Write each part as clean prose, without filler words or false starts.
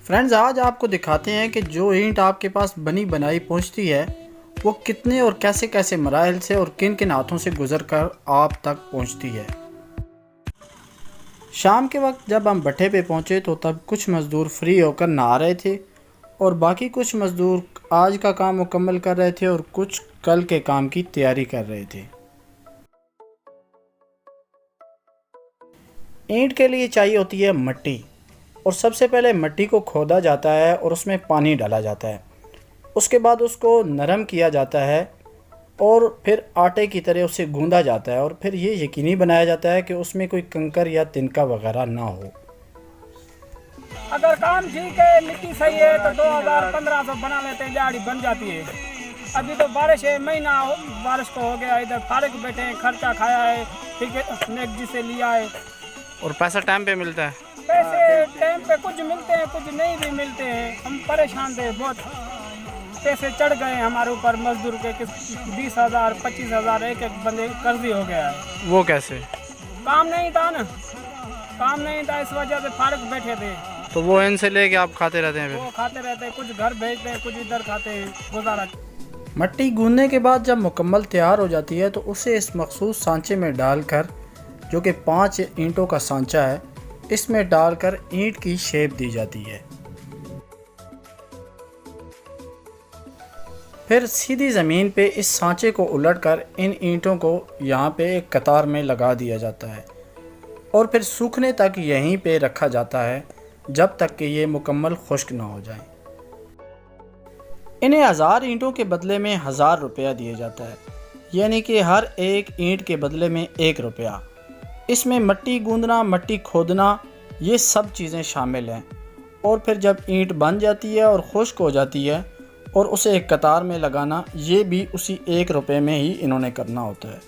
Friends, आज आपको दिखाते हैं कि जो ईंट आपके पास बनी बनाई पहुंचती है वो कितने और कैसे कैसे मराहल से और किन किन हाथों से गुजर कर आप तक पहुंचती है। शाम के वक्त जब हम भट्टे पे पहुंचे तो तब कुछ मज़दूर फ्री होकर नहा रहे थे और बाकी कुछ मज़दूर आज का काम मुकम्मल कर रहे थे और कुछ कल के काम की तैयारी कर रहे थे। ईंट के लिए चाहिए होती है मिट्टी, और सबसे पहले मिट्टी को खोदा जाता है और उसमें पानी डाला जाता है। उसके बाद उसको नरम किया जाता है और फिर आटे की तरह उसे गूंदा जाता है और फिर ये यकीनी बनाया जाता है कि उसमें कोई कंकर या तिनका वगैरह ना हो। अगर काम ठीक है, मिट्टी सही है तो 2000-1500 बना लेते हैं, दिहाड़ी बन जाती है। अभी तो बारिश है, महीना बारिश को हो गया, इधर फारिग बैठे हैं, खर्चा खाया है, ठीक है, नेक्स्ट से लिया है। और पैसा टाइम पे मिलता है? पैसे टाइम पे कुछ मिलते हैं, कुछ नहीं भी मिलते हैं। हम परेशान थे, बहुत पैसे चढ़ गए हमारे ऊपर मजदूर के 20,000 25,000 एक एक बंदे कर्जी हो गया है। वो कैसे? काम नहीं था ना, काम नहीं था, इस वजह से फारिग बैठे थे। तो वो इनसे लेके आप खाते रहते हैं? वो खाते रहते हैं, कुछ घर भेजते हैं, कुछ इधर खाते हैं, गुजारा। मिट्टी गूंदने के बाद जब मुकम्मल तैयार हो जाती है तो उसे इस मखसूस सांचे में डालकर, जो कि 5 ईंटों का सांचा है, इसमें डालकर ईंट की शेप दी जाती है। फिर सीधी ज़मीन पे इस सांचे को उलटकर इन ईंटों को यहाँ पे एक कतार में लगा दिया जाता है और फिर सूखने तक यहीं पे रखा जाता है जब तक कि ये मुकम्मल खुश्क ना हो जाए। इन्हें 1000 ईंटों के बदले में 1000 रुपया दिया जाता है, यानी कि हर एक ईंट के बदले में 1 रुपया। इसमें मिट्टी गूंदना, मिट्टी खोदना, ये सब चीज़ें शामिल हैं। और फिर जब ईंट बन जाती है और खुश्क हो जाती है और उसे एक कतार में लगाना, ये भी उसी 1 रुपये में ही इन्होंने करना होता है।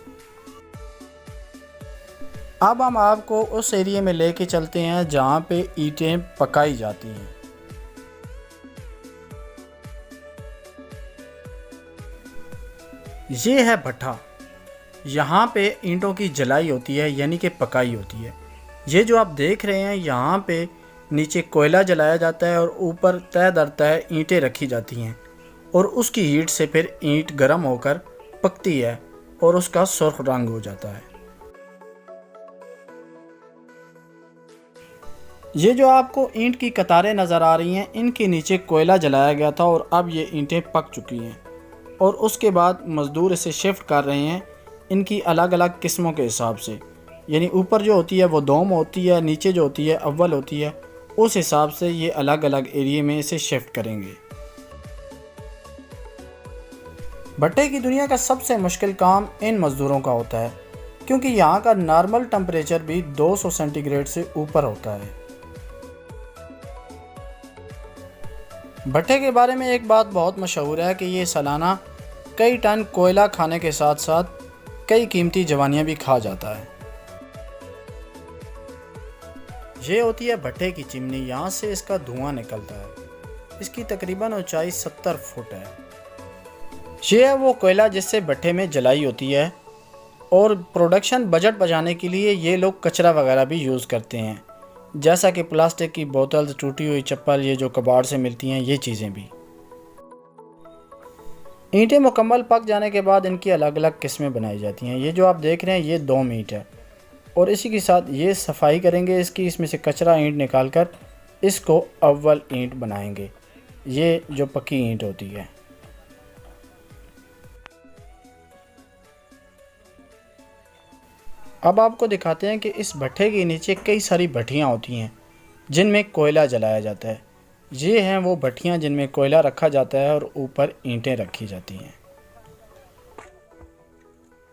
अब हम आपको उस एरिया में लेके चलते हैं जहाँ पे ईंटें पकाई जाती हैं। ये है भट्ठा। यहाँ पे ईंटों की जलाई होती है, यानी कि पकाई होती है। ये जो आप देख रहे हैं, यहाँ पे नीचे कोयला जलाया जाता है और ऊपर तय दर तय ईंटें रखी जाती हैं और उसकी हीट से फिर ईंट गर्म होकर पकती है और उसका सुर्ख रंग हो जाता है। ये जो आपको ईंट की कतारें नज़र आ रही हैं, इनके नीचे कोयला जलाया गया था और अब ये ईंटें पक चुकी हैं और उसके बाद मज़दूर इसे शिफ्ट कर रहे हैं इनकी अलग अलग किस्मों के हिसाब से। यानी ऊपर जो होती है वो दोम होती है, नीचे जो होती है अव्वल होती है, उस हिसाब से ये अलग अलग एरिया में इसे शिफ्ट करेंगे। भट्टे की दुनिया का सबसे मुश्किल काम इन मज़दूरों का होता है, क्योंकि यहाँ का नॉर्मल टेम्परेचर भी 200 सेंटीग्रेड से ऊपर होता है। भट्टे के बारे में एक बात बहुत मशहूर है कि ये सालाना कई टन कोयला खाने के साथ साथ कई कीमती जवानियाँ भी खा जाता है। ये होती है भट्टे की चिमनी। यहाँ से इसका धुआं निकलता है। इसकी तकरीबन ऊंचाई 70 फुट है। ये है वो कोयला जिससे भट्टे में जलाई होती है और प्रोडक्शन बजट बचाने के लिए ये लोग कचरा वगैरह भी यूज़ करते हैं, जैसा कि प्लास्टिक की बोतल, टूटी हुई चप्पल, ये जो कबाड़ से मिलती हैं, ये चीज़ें भी। ईंटें मुकम्मल पक जाने के बाद इनकी अलग अलग किस्में बनाई जाती हैं। ये जो आप देख रहे हैं, ये 2 ईंट है और इसी के साथ ये सफाई करेंगे इसकी, इसमें से कचरा ईंट निकाल कर इसको अव्वल ईंट बनाएंगे, ये जो पक्की ईंट होती है। अब आपको दिखाते हैं कि इस भट्टे के नीचे कई सारी भट्टियाँ होती हैं जिनमें कोयला जलाया जाता है। ये हैं वो भट्टियाँ जिनमें कोयला रखा जाता है और ऊपर ईंटें रखी जाती हैं।